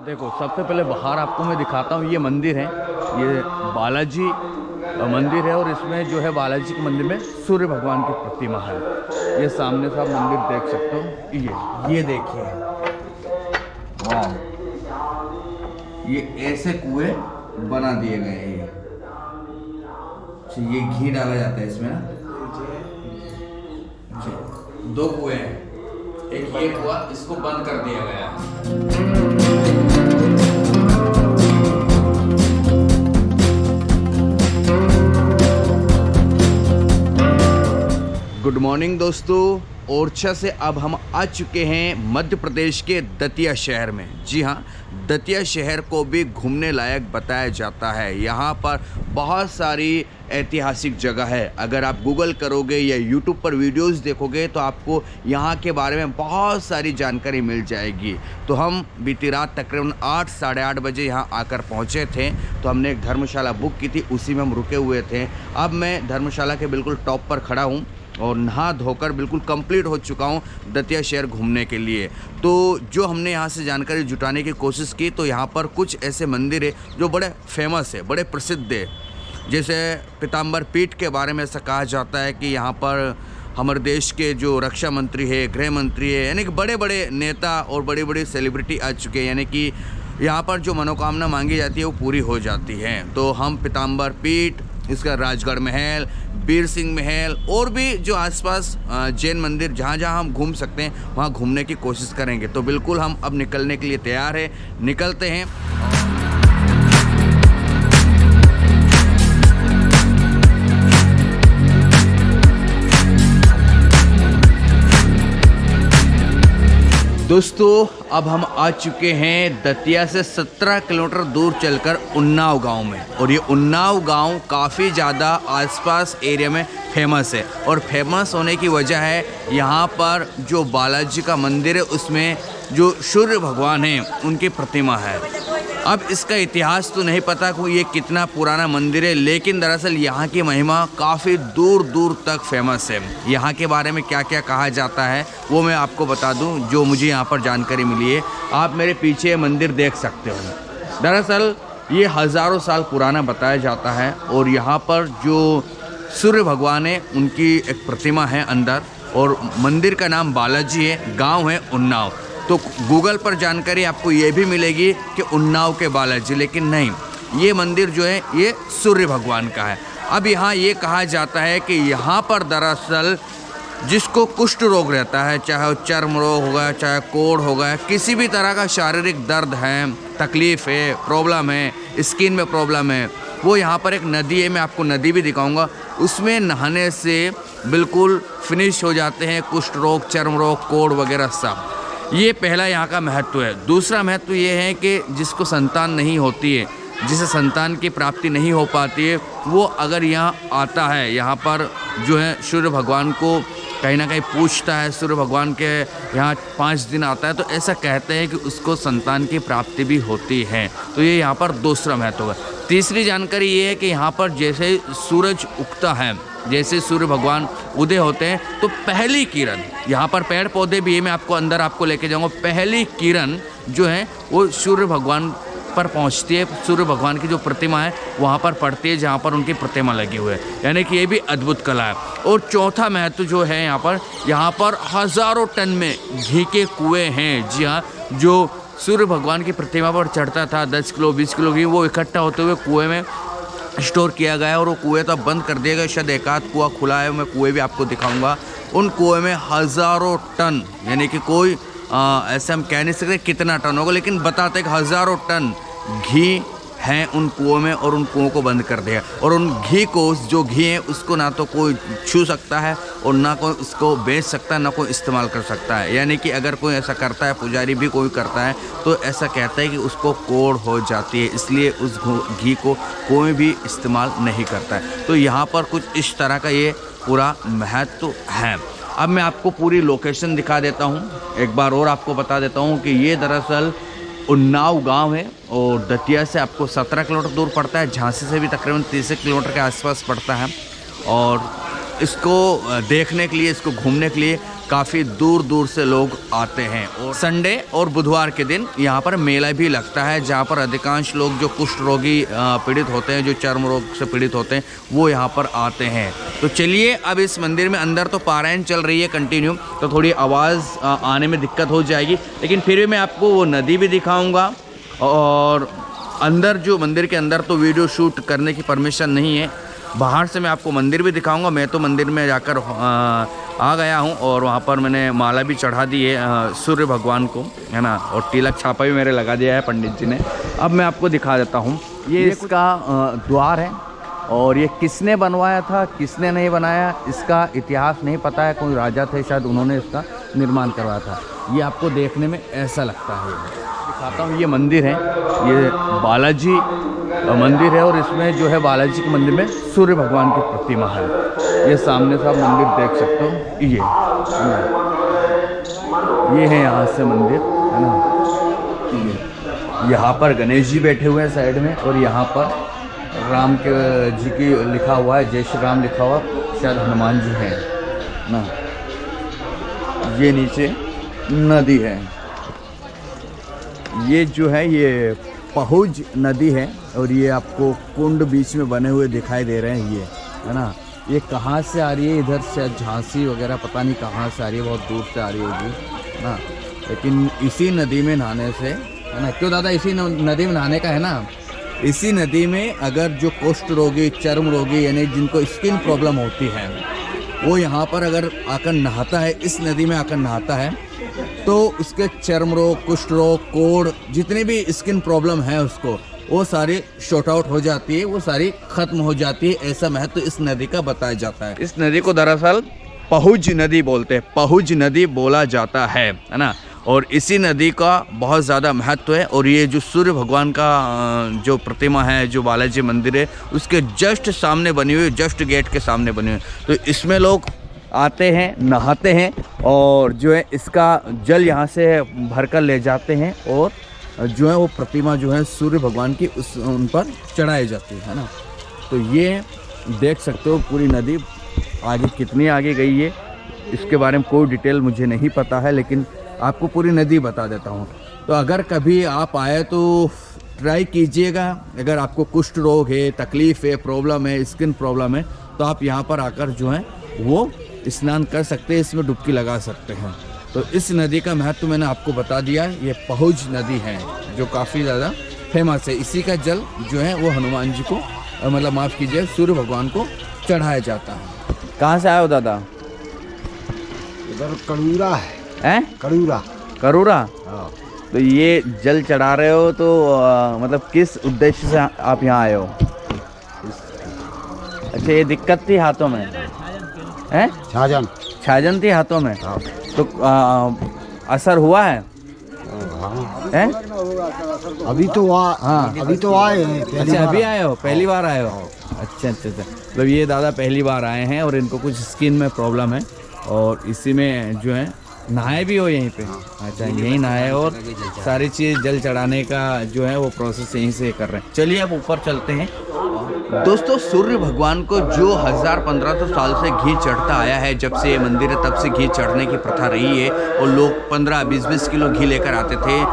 देखो सबसे पहले बाहर आपको मैं दिखाता हूँ, ये मंदिर है, ये बालाजी मंदिर है और इसमें जो है बालाजी के मंदिर में सूर्य भगवान की प्रतिमा है। ये सामने से आप मंदिर देख सकते हो। ये देखिए, वाह, ये ऐसे कुएं बना दिए गए हैं। ये घी डाला जाता है इसमें ना। दो कुएं हैं, एक ये कुआ, इसको बंद कर दिया गया है। गुड मॉर्निंग दोस्तों, ओरछा से अब हम आ चुके हैं मध्य प्रदेश के दतिया शहर में। जी हाँ, दतिया शहर को भी घूमने लायक बताया जाता है। यहाँ पर बहुत सारी ऐतिहासिक जगह है। अगर आप गूगल करोगे या यूट्यूब पर वीडियोस देखोगे तो आपको यहाँ के बारे में बहुत सारी जानकारी मिल जाएगी। तो हम बीती रात तकरीबन 8 साढ़े 8 बजे यहाँ आकर पहुँचे थे। तो हमने एक धर्मशाला बुक की थी, उसी में हम रुके हुए थे। अब मैं धर्मशाला के बिल्कुल टॉप पर खड़ा हूँ और नहा धोकर बिल्कुल कंप्लीट हो चुका हूँ दतिया शहर घूमने के लिए। तो जो हमने यहाँ से जानकारी जुटाने की कोशिश की, तो यहाँ पर कुछ ऐसे मंदिर है जो बड़े फेमस है, बड़े प्रसिद्ध है। जैसे पीताम्बर पीठ के बारे में ऐसा कहा जाता है कि यहाँ पर हमारे देश के जो रक्षा मंत्री है, गृह मंत्री है, यानी कि बड़े बड़े नेता और बड़ी बड़ी सेलिब्रिटी आ चुके हैं। यानी कि यहाँ पर जो मनोकामना मांगी जाती है वो पूरी हो जाती है। तो हम पीताम्बर पीठ, इसका राजगढ़ महल, बीर सिंह महल और भी जो आसपास जैन मंदिर जहाँ जहाँ हम घूम सकते हैं वहाँ घूमने की कोशिश करेंगे। तो बिल्कुल हम अब निकलने के लिए तैयार हैं, निकलते हैं। दोस्तों अब हम आ चुके हैं दतिया से 17 किलोमीटर दूर चलकर उन्नाव गांव में। और ये उन्नाव गांव काफ़ी ज़्यादा आसपास एरिया में फेमस है। और फेमस होने की वजह है यहाँ पर जो बालाजी का मंदिर है उसमें जो सूर्य भगवान हैं उनकी प्रतिमा है। अब इसका इतिहास तो नहीं पता कि ये कितना पुराना मंदिर है, लेकिन दरअसल यहाँ की महिमा काफ़ी दूर दूर तक फेमस है। यहाँ के बारे में क्या क्या कहा जाता है वो मैं आपको बता दूँ, जो मुझे यहाँ पर जानकारी मिली है। आप मेरे पीछे मंदिर देख सकते हो। दरअसल ये हज़ारों साल पुराना बताया जाता है। और यहाँ पर जो सूर्य भगवान है उनकी एक प्रतिमा है अंदर, और मंदिर का नाम बालाजी है, गाँव है उन्नाव। तो गूगल पर जानकारी आपको ये भी मिलेगी कि उन्नाव के बालाजी, लेकिन नहीं, ये मंदिर जो है ये सूर्य भगवान का है। अब यहाँ ये कहा जाता है कि यहाँ पर दरअसल जिसको कुष्ठ रोग रहता है, चाहे वो चर्म रोग होगा, चाहे कोढ़ होगा, किसी भी तरह का शारीरिक दर्द है, तकलीफ़ है, प्रॉब्लम है, स्किन में प्रॉब्लम है, वो यहाँ पर एक नदी है, मैं आपको नदी भी दिखाऊंगा, उसमें नहाने से बिल्कुल फिनिश हो जाते हैं कुष्ठ रोग, चर्म रोग, कोढ़ वगैरह सब। ये पहला यहाँ का महत्व है। दूसरा महत्व ये है कि जिसको संतान नहीं होती है, जिसे संतान की प्राप्ति नहीं हो पाती है, वो अगर यहाँ आता है, यहाँ पर जो है सूर्य भगवान को कहीं ना कहीं पूछता है, सूर्य भगवान के यहाँ 5 दिन आता है, तो ऐसा कहते हैं कि उसको संतान की प्राप्ति भी होती है। तो ये यहाँ पर दूसरा महत्व होगा। तीसरी जानकारी ये है कि यहाँ पर जैसे सूरज उगता है, जैसे सूर्य भगवान उदय होते हैं, तो पहली किरण, यहाँ पर पेड़ पौधे भी है, मैं आपको अंदर आपको लेके जाऊँगा, पहली किरण जो है वो सूर्य भगवान पर पहुंचती है। सूर्य भगवान की जो प्रतिमा है वहाँ पर पड़ती है जहाँ पर उनकी प्रतिमा लगी हुई है। यानी कि ये भी अद्भुत कला है। और चौथा महत्व जो है यहाँ पर हज़ारों टन में घी के कुएँ हैं। जी हाँ, जो सूर्य भगवान की प्रतिमा पर चढ़ता था 10 किलो 20 किलो घी, वो इकट्ठा होते हुए कुएँ में स्टोर किया गया है। और वो कुएँ तो बंद कर दिया गया, शायद एक आध कुआं खुला है, मैं कुएँ भी आपको दिखाऊँगा। उन कुएँ में हज़ारों टन, यानी कि कोई ऐसे हम कह नहीं सकते कितना टन होगा, लेकिन बताते कि हज़ारों टन घी हैं उन कुओं में, और उन कुओं को बंद कर दिया। और उन घी को, जो घी है उसको ना तो कोई छू सकता है और ना कोई उसको बेच सकता है, ना कोई इस्तेमाल कर सकता है। यानी कि अगर कोई ऐसा करता है, पुजारी भी कोई करता है, तो ऐसा कहता है कि उसको कोढ़ हो जाती है, इसलिए उस घी को कोई भी इस्तेमाल नहीं करता है। तो यहाँ पर कुछ इस तरह का ये पूरा महत्व है। अब मैं आपको पूरी लोकेशन दिखा देता हूँ, एक बार और आपको बता देता हूँ कि ये दरअसल उन्नाव गांव है और दतिया से आपको 17 किलोमीटर दूर पड़ता है। झांसी से भी तकरीबन 30 किलोमीटर के आसपास पड़ता है। और इसको देखने के लिए, इसको घूमने के लिए काफ़ी दूर दूर से लोग आते हैं। और संडे और बुधवार के दिन यहाँ पर मेला भी लगता है, जहाँ पर अधिकांश लोग जो कुष्ठ रोगी पीड़ित होते हैं, जो चर्म रोग से पीड़ित होते हैं, वो यहाँ पर आते हैं। तो चलिए अब इस मंदिर में अंदर तो पारायण चल रही है कंटिन्यू, तो थोड़ी आवाज़ आने में दिक्कत हो जाएगी, लेकिन फिर भी मैं आपको वो नदी भी दिखाऊँगा। और अंदर जो मंदिर के अंदर तो वीडियो शूट करने की परमिशन नहीं है, बाहर से मैं आपको मंदिर भी दिखाऊंगा। मैं तो मंदिर में जाकर आ गया हूं और वहां पर मैंने माला भी चढ़ा दी है सूर्य भगवान को, है ना, और तिलक छापा भी मेरे लगा दिया है पंडित जी ने। अब मैं आपको दिखा देता हूं, ये इसका द्वार है और ये किसने बनवाया था, किसने नहीं बनाया, इसका इतिहास नहीं पता है। कोई राजा थे शायद, उन्होंने इसका निर्माण करवाया था। ये आपको देखने में ऐसा लगता है। दिखाता हूँ, ये मंदिर है, ये बालाजी मंदिर है और इसमें जो है बालाजी के मंदिर में सूर्य भगवान की प्रतिमा है। ये सामने से आप मंदिर देख सकते हो, ये है यहाँ से मंदिर, है ना। यहाँ पर गणेश जी बैठे हुए हैं साइड में, और यहाँ पर राम के जी की लिखा हुआ है, जय श्री राम लिखा हुआ, शायद हनुमान जी हैं ना। ये नीचे नदी है, ये जो है ये पहुज नदी है, और ये आपको कुंड बीच में बने हुए दिखाई दे रहे हैं, ये है ना। ये कहाँ से आ रही है, इधर से झांसी वगैरह पता नहीं कहाँ से आ रही है, बहुत दूर से आ रही होगी ना। लेकिन इसी नदी में नहाने से, है ना, क्यों दादा, इसी नदी में नहाने का है ना। इसी नदी में अगर जो कुष्ठ रोगी, चर्म रोगी, यानी जिनको स्किन प्रॉब्लम होती है, वो यहाँ पर अगर आकर नहाता है, इस नदी में आकर नहाता है, तो उसके चर्म रोग, कुष्ठ रोग, कोढ़, जितनी भी स्किन प्रॉब्लम है उसको, वो सारी शॉर्ट आउट हो जाती है, वो सारी खत्म हो जाती है। ऐसा महत्व इस नदी का बताया जाता है। इस नदी को दरअसल पहुज नदी बोलते हैं, पहुज नदी बोला जाता है ना। और इसी नदी का बहुत ज़्यादा महत्व है। और ये जो सूर्य भगवान का जो प्रतिमा है, जो बालाजी मंदिर है, उसके जस्ट सामने बनी हुई, जस्ट गेट के सामने बनी हुई, तो इसमें लोग आते हैं, नहाते हैं, और जो है इसका जल यहाँ से भर कर ले जाते हैं, और जो है वो प्रतिमा जो है सूर्य भगवान की उन पर चढ़ाई जाती है ना। तो ये देख सकते हो पूरी नदी आगे कितनी आगे गई है, इसके बारे में कोई डिटेल मुझे नहीं पता है, लेकिन आपको पूरी नदी बता देता हूँ। तो अगर कभी आप आए तो ट्राई कीजिएगा, अगर आपको कुष्ठ रोग है, तकलीफ़ है, प्रॉब्लम है, स्किन प्रॉब्लम है, तो आप यहाँ पर आकर जो है वो स्नान कर सकते हैं, इसमें डुबकी लगा सकते हैं। तो इस नदी का महत्व मैंने आपको बता दिया। ये पहुज नदी है जो काफ़ी ज़्यादा फेमस है। इसी का जल जो है वो हनुमान जी को, मतलब माफ़ कीजिए, सूर्य भगवान को चढ़ाया जाता है। कहाँ से आए हो दादा? इधर करूरा है, करूरा, करूरा। हाँ। तो ये जल चढ़ा रहे हो तो मतलब किस उद्देश्य से आप यहाँ आए हो? अच्छा, ये दिक्कत थी हाथों में, हैं? छाजन थी हाथों में। हाँ। तो असर हुआ है? हाँ। हैं? अभी तो अभी तो आए हैं। अच्छा, अभी आए हो, पहली बार आए हो? अच्छा, मतलब ये दादा पहली बार आए हैं और इनको कुछ स्किन में प्रॉब्लम है, और इसी में जो है नहाए भी हो यहीं पे? अच्छा, यहीं नहाए और सारी चीज़ जल चढ़ाने का जो है वो प्रोसेस यहीं से कर रहे हैं। चलिए अब ऊपर चलते हैं। दोस्तों, सूर्य भगवान को जो 1000-1500 साल से घी चढ़ता आया है, जब से ये मंदिर है तब से घी चढ़ने की प्रथा रही है, और लोग 15-20 किलो घी लेकर आते थे।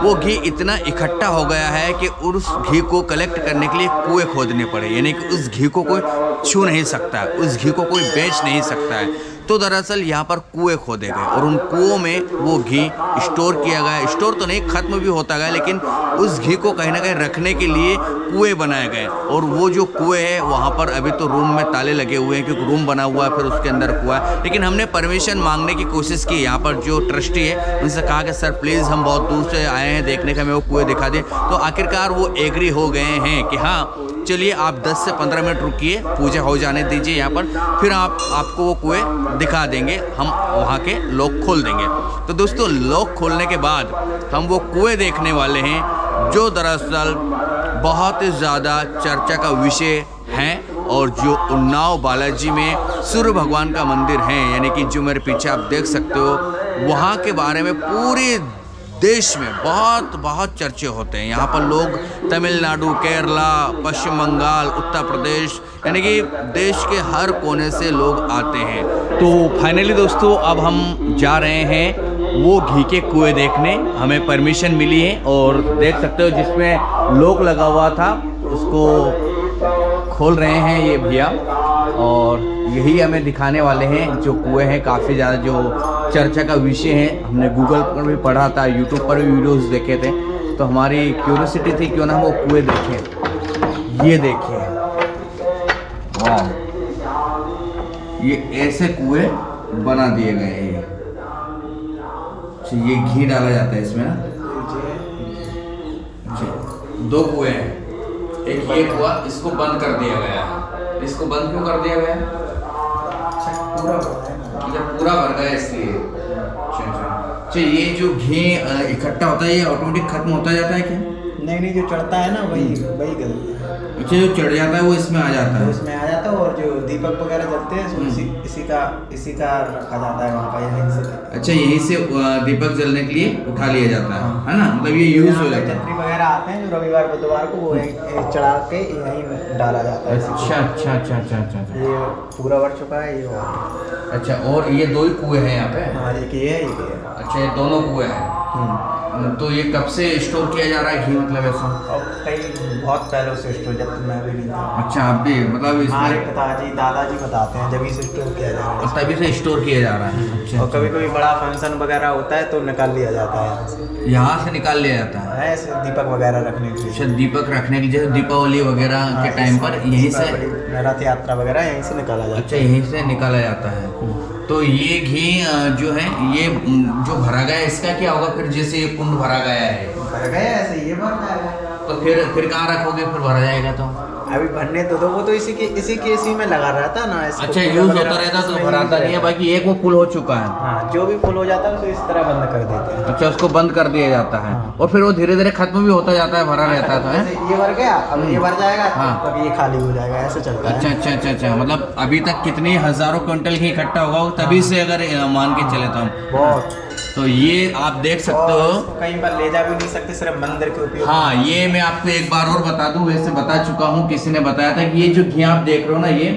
वो घी इतना इकट्ठा हो गया है कि उस घी को कलेक्ट करने के लिए कुएं खोदने पड़े, यानी कि उस घी को कोई छू नहीं सकता है, उस घी को कोई बेच नहीं सकता है। तो दरअसल यहाँ पर कुएं खोदे गए और उन कुओं में वो घी स्टोर किया गया। स्टोर तो नहीं, ख़त्म भी होता गया, लेकिन उस घी को कहीं ना कहीं रखने के लिए कुएं बनाए गए। और वो जो कुएं है वहाँ पर अभी तो रूम में ताले लगे हुए हैं, क्योंकि रूम बना हुआ है, फिर उसके अंदर कुआं है। लेकिन हमने परमिशन मांगने की कोशिश की, यहाँ पर जो ट्रस्टी है उनसे कहा कि सर प्लीज़ हम बहुत दूर से आए हैं देखने का, हमें वो कुएँ दिखा दें। तो आखिरकार वो एग्री हो गए हैं कि हाँ चलिए आप 10 से 15 मिनट रुकिए, पूजा हो जाने दीजिए यहाँ पर, फिर आपको वो कुएं दिखा देंगे, हम वहाँ के लॉक खोल देंगे। तो दोस्तों, लॉक खोलने के बाद हम वो कुएं देखने वाले हैं, जो दरअसल बहुत ही ज़्यादा चर्चा का विषय हैं, और जो उन्नाव बालाजी में सूर्य भगवान का मंदिर है, यानी कि जो मेरे पीछे आप देख सकते हो, वहाँ के बारे में पूरी देश में बहुत बहुत चर्चे होते हैं। यहाँ पर लोग तमिलनाडु, केरला, पश्चिम बंगाल, उत्तर प्रदेश, यानी कि देश के हर कोने से लोग आते हैं। तो फाइनली दोस्तों अब हम जा रहे हैं वो घी के कुएं देखने। हमें परमिशन मिली है और देख सकते हो जिसमें लॉक लगा हुआ था उसको खोल रहे हैं ये भैया, और यही हमें दिखाने वाले हैं जो कुएं हैं। काफ़ी ज़्यादा जो चर्चा का विषय है, हमने गूगल पर भी पढ़ा था, यूट्यूब पर भी वीडियोस देखे थे, तो हमारी क्यूरियोसिटी थी क्यों ना हम वो कुएं देखें। ये देखिए, वाह, ये ऐसे कुएं बना दिए गए हैं। ये घी डाला जाता है इसमें ना। दो कुएं हैं, एक ये कुआ, इसको बंद कर दिया गया है। इसको बंद क्यों कर दिया गया है? पूरा भर गया इसलिए। अच्छा, ये जो घी इकट्ठा होता है ये ऑटोमेटिक खत्म होता जाता है क्या? नहीं, जो चढ़ता है ना वही गलती है। अच्छा, जो चढ़ जाता है वो इसमें आ जाता है। इसमें आ जाता है, और जो दीपक वगैरह जलते हैं तो इसी का रखा जाता है वहाँ पर, यहीं से। अच्छा, यहीं से दीपक जलने के लिए उठा लिया जाता है ना, मतलब ये यूज हो जाता है। छतरी वगैरह आते हैं जो रविवार बुधवार को, वो चढ़ा के यहीं डाला जाता है। अच्छा। ये पूरा भर चुका है ये। अच्छा, और ये दो ही कुएं हैं यहाँ पे? हाँ, एक ये है, एक ये। अच्छा, ये दोनों कुएं हैं। तो ये कब से स्टोर किया जा रहा है घी, मतलब ऐसा? और कई बहुत पहले से स्टोर, जब तक मैं भी नहीं था। अच्छा, आप भी मतलब हमारे पिताजी दादाजी बताते हैं जब से स्टोर किया जा रहा है, तभी से स्टोर किया जा रहा है। अच्छा, और कभी कभी बड़ा फंक्शन वगैरह होता है तो निकाल लिया जाता है यहाँ से निकाल लिया जाता है। ऐसे दीपक वगैरह रखने के लिए। अच्छा, दीपक रखने के लिए, जैसे दीपावली वगैरह के टाइम पर यहीं से, रथ यात्रा वगैरह यहीं से निकाला जाता है। अच्छा, यहीं से निकाला जाता है। तो ये घी जो है, ये जो भरा गया है इसका क्या होगा फिर? जैसे ये कुंड भरा गया है, भर गया ऐसे ये भर जाएगा, तो फिर कहाँ रखोगे? फिर भरा जाएगा तो अभी भरने तो दो, वो तो इसी में लगा रहता ना। अच्छा, यूज होता रहता तो भराता नहीं है। बाकी एक वो फुल हो चुका है। हाँ, जो भी फुल हो जाता है उसको इस तरह बंद कर देते हैं। अच्छा, उसको बंद कर दिया जाता है। हाँ। और फिर वो धीरे धीरे खत्म भी होता जाता है, भरा रहता है तो है? ये भर गया, अब ये भर जाएगा, हाँ। तब ये खाली हो जाएगा, ऐसे चलता है। अच्छा, मतलब अभी तक कितनी हजारों क्विंटल घी इकट्ठा होगा तभी से, अगर मान के चले तो हम बहुत। तो ये आप देख सकते हो, कहीं पर ले जा भी नहीं सकते, सिर्फ मंदिर के उपयोग। हाँ, ये मैं आपको एक बार और बता दूं, वैसे बता चुका हूँ, किसी ने बताया था कि ये जो घी आप देख रहे हो ना, ये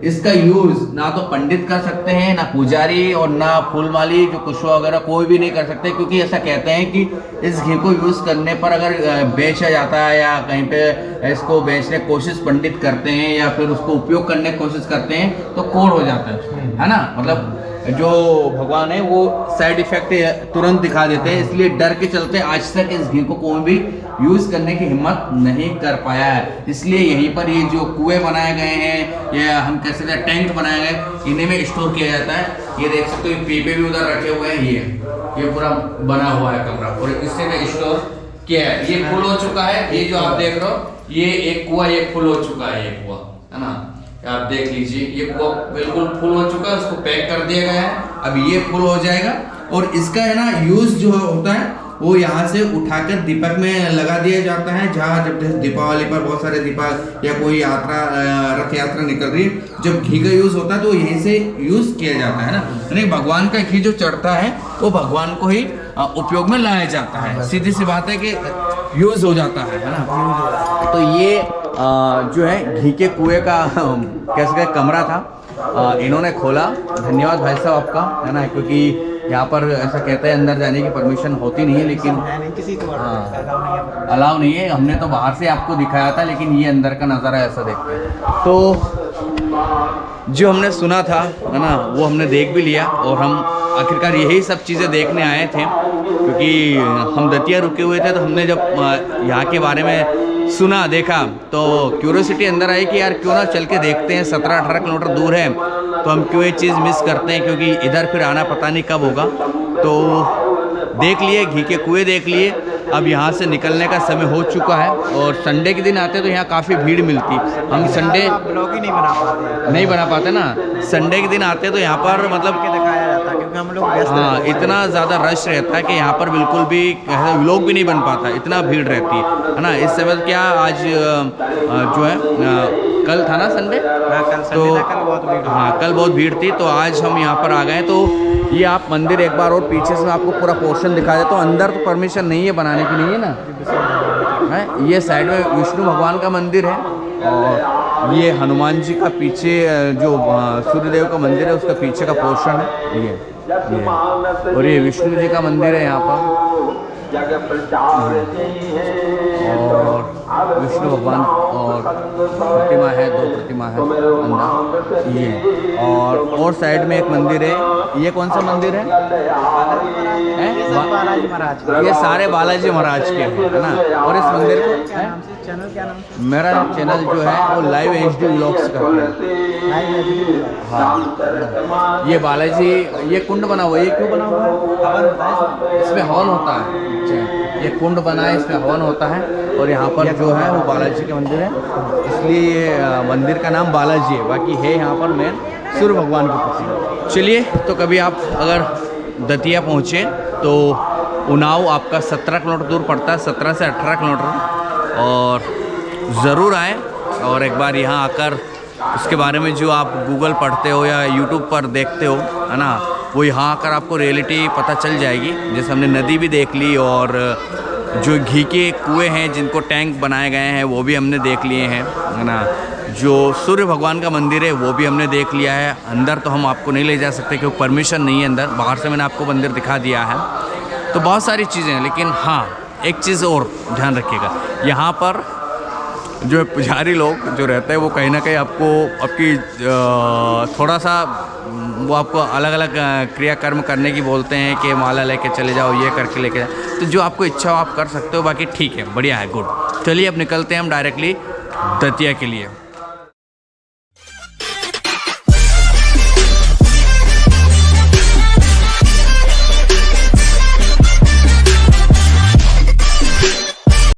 इसका यूज ना तो पंडित कर सकते हैं, ना पुजारी, और ना फूलमाली जो कुशवा वगैरह कोई भी नहीं कर सकते, क्योंकि ऐसा कहते हैं कि इस घी को यूज करने पर अगर बेचा जाता है या कहीं पे इसको बेचने की कोशिश पंडित करते हैं या फिर उसको उपयोग करने की कोशिश करते हैं तो कोढ़ हो जाता है ना। मतलब जो भगवान है वो साइड इफेक्ट तुरंत दिखा देते हैं, इसलिए डर के चलते आज तक इस घी को कोई भी यूज करने की हिम्मत नहीं कर पाया है। इसलिए यहीं पर ये जो कुएं बनाए गए हैं या हम कह सकते हैं टैंक बनाए गए, इन्हीं में स्टोर किया जाता है। ये देख सकते हो, पीपे भी उधर रखे हुए हैं। ये पूरा बना हुआ है कमरा, और इसी में स्टोर किया है। ये फुल हो चुका है, ये जो आप देख रहे हो, ये एक कुआ ये फुल हो चुका है, ये कुआ है ना, आप देख लीजिए, ये कुआ बिल्कुल फुल हो चुका है, उसको पैक कर दिया गया है। अब ये फुल हो जाएगा, और इसका है ना यूज जो होता है वो यहाँ से उठाकर दीपक में लगा दिया जाता है। जहाँ जब दीपावली पर बहुत सारे दीपक या कोई यात्रा, रथ यात्रा निकल रही है, जब घी का यूज होता है तो यहीं से यूज किया जाता है ना। यानी भगवान का घी जो चढ़ता है वो भगवान को ही उपयोग में लाया जाता है। सीधी सी बात है कि यूज हो जाता है ना। तो ये जो है घी के कुएं का कैसे कमरा था, इन्होंने खोला। धन्यवाद भाई साहब आपका, है ना, क्योंकि यहाँ पर ऐसा कहते हैं अंदर जाने की परमिशन होती नहीं है, लेकिन किसी को अलाउ नहीं है। हमने तो बाहर से आपको दिखाया था, लेकिन ये अंदर का नज़ारा ऐसा देखते हैं। तो जो हमने सुना था, है ना, वो हमने देख भी लिया, और हम आखिरकार यही सब चीज़ें देखने आए थे, क्योंकि हम दतिया रुके हुए थे। तो हमने जब यहाँ के बारे में सुना, देखा, तो क्यूरियोसिटी अंदर आई कि यार क्यों ना चल के देखते हैं। 17-18 किलोमीटर दूर है तो हम क्यों ये चीज़ मिस करते हैं, क्योंकि इधर फिर आना पता नहीं कब होगा। तो देख लिए, घी के कुएं देख लिए। अब यहाँ से निकलने का समय हो चुका है, और संडे के दिन आते तो यहाँ काफ़ी भीड़ मिलती। हम संडे ब्लॉग ही नहीं बना पाते ना, संडे के दिन आते तो यहाँ पर मतलब दिखाया जाता, क्योंकि हम लोग हाँ, इतना ज़्यादा रश रहता है कि यहाँ पर बिल्कुल भी व्लॉग भी नहीं बन पाता, इतना भीड़ रहती है ना। इस समय क्या आज जो है कल था ना संडे, कल तो कल बहुत भीड़, हाँ कल बहुत भीड़ थी, तो आज हम यहाँ पर आ गए। तो ये आप मंदिर एक बार और पीछे से मैं आपको पूरा पोर्शन दिखा देता हूँ। अंदर तो परमिशन नहीं है बनाने की, नहीं है ना, है। ये साइड में विष्णु भगवान का मंदिर है और ये हनुमान जी का पीछे जो सूर्यदेव का मंदिर है उसका पीछे का पोर्शन है ये। और ये विष्णु जी का मंदिर है यहाँ पर और विष्णु भगवान और प्रतिमा है, 2 प्रतिमा है अंदर ये। और साइड में एक मंदिर है। ये कौन सा मंदिर है? बालाजी महाराज। ये सारे बालाजी महाराज के हैं, है ना। और इस मंदिर को चैनल क्या नाम है? मेरा चैनल जो है वो लाइव HD व्लॉग्स करता है। हाँ, ये बालाजी, ये कुंड बना हुआ है। ये क्यों बना हुआ है? हवन होता है इसमें हवन होता है। अच्छा, ये कुंड बना है, इसमें हवन होता है। और यहाँ पर जो है वो बालाजी का मंदिर है, इसलिए ये मंदिर का नाम बालाजी है। बाकी है यहाँ पर मेन सूर्य भगवान की प्रतिमा। चलिए, तो कभी आप अगर दतिया पहुँचे तो उन्नाव आपका 17 किलोमीटर दूर पड़ता है, 17 से 18 किलोमीटर। और ज़रूर आएँ और एक बार यहाँ आकर उसके बारे में जो आप गूगल पढ़ते हो या यूट्यूब पर देखते हो, है ना, वो यहाँ आकर आपको रियलिटी पता चल जाएगी। जैसे हमने नदी भी देख ली और जो घी के कुएँ हैं जिनको टैंक बनाए गए हैं वो भी हमने देख लिए हैं, है ना। जो सूर्य भगवान का मंदिर है वो भी हमने देख लिया है। अंदर तो हम आपको नहीं ले जा सकते क्योंकि परमिशन नहीं है अंदर, बाहर से मैंने आपको मंदिर दिखा दिया है। तो बहुत सारी चीज़ें हैं, लेकिन हाँ एक चीज़ और ध्यान रखिएगा, यहाँ पर जो पुजारी लोग जो रहते हैं वो कहीं ना कहीं आपको आपकी थोड़ा सा वो आपको अलग अलग क्रियाकर्म करने की बोलते हैं कि माला लेके चले जाओ, ये करके लेके जाओ। तो जो आपको इच्छा हो आप कर सकते हो, बाकी ठीक है, बढ़िया है, गुड। चलिए अब निकलते हैं हम डायरेक्टली दतिया के लिए।